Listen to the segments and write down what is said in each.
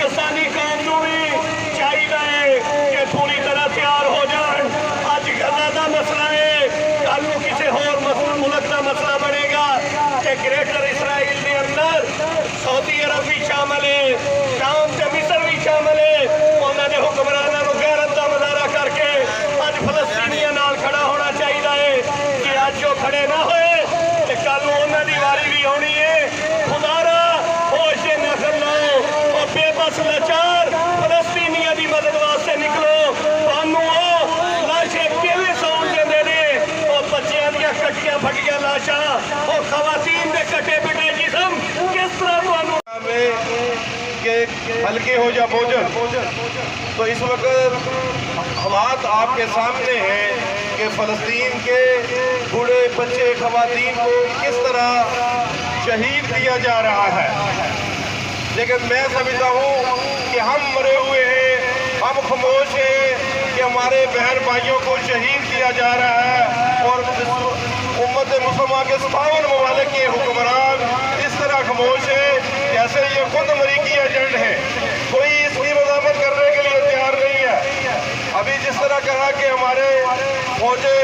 पाकिस्तानी कौम को भी चाहिए कि पूरी तरह तैयार हो जाए। अज गजा का मसला है, कल को किसी होर मुल्क का मसला बनेगा कि ग्रेटर इसराइल के अंदर सऊदी अरब भी शामिल है, शाम से मिस्र भी शामिल है। उन्होंने हुक्मरानों को गैरत का मुजाहरा करके अज फलस्तीनियों नाल खड़ा होना चाहिए है कि अज जो खड़े ना होए तो कल उन्होंने वारी भी आनी है। खुदारा होश नखल लो और बेबस लाचार फलस्तीनियों की मदद वास्ते निकलो। थानू लाशें किवें सौन देंदे ने, और बच्चों दी कटियां फटियां लाशां और खवातीन के कटे पिटे जिसम किस तरह थानू के हल्के हो जा बोझल। तो इस वक्त हालात आपके सामने हैं कि फ़लस्तीन के बूढ़े बच्चे खवातीन को किस तरह शहीद किया जा रहा है। लेकिन मैं समझता हूँ कि हम मरे हुए हैं, हम खामोश हैं कि हमारे बहन भाइयों को शहीद किया जा रहा है, और उम्मत मुसलमान के 57 ममालिक के हुक्मरान इस तरह खामोश है जैसे ये खुद अमरीकी एजेंट है। कोई इसकी मज़ामत करने के लिए तैयार नहीं है। अभी जिस तरह कहा कि हमारे फौजे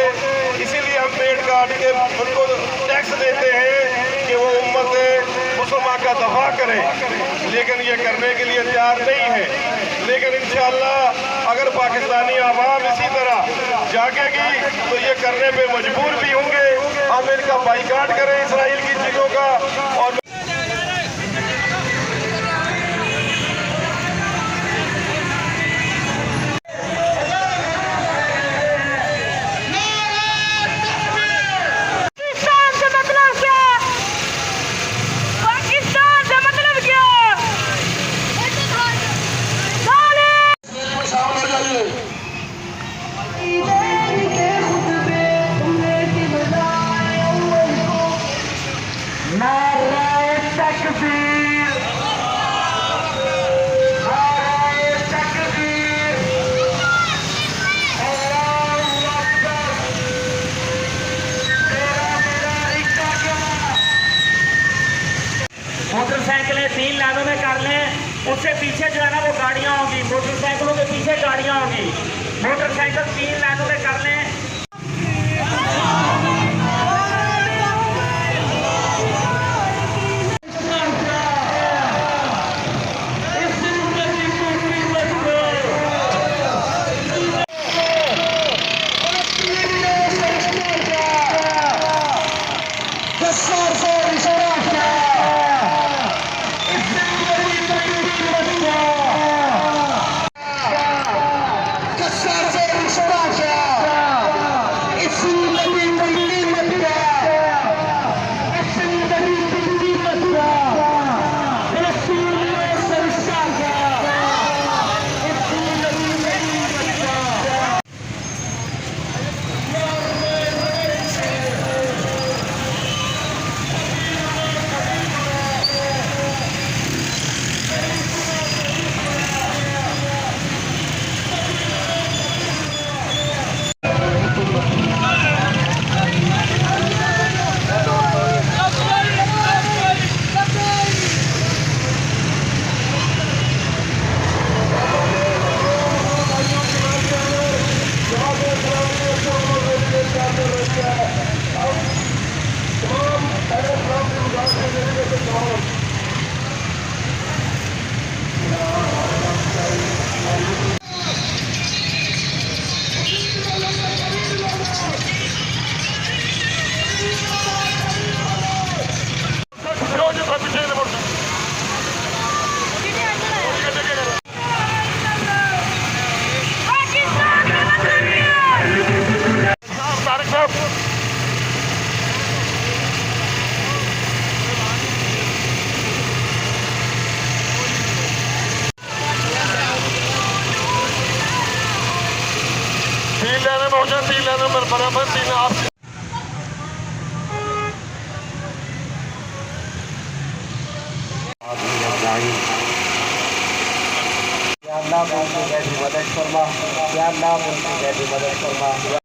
इसीलिए हम पेट काट के उनको टैक्स देते हैं कि वो उम्मत मुसलमान का दफा करें, लेकिन ये करने के लिए तैयार नहीं है। लेकिन इंशाअल्लाह अगर पाकिस्तानी आवाम इसी तरह जागेगी तो ये करने पे मजबूर भी होंगे। हम इनका बाइकाट करें इसराइल की चीज़ों का। और मोटरसाइकिलें 3 लाइनों में कर लें, उससे पीछे जो है ना वो गाड़ियाँ होंगी, मोटरसाइकिलों के पीछे गाड़ियाँ होंगी। मोटरसाइकिल 3 लाइनों में कर लें। बराबर तीन आप या अल्लाह उनकी मदद फरमा, या अल्लाह उनकी मदद फरमा।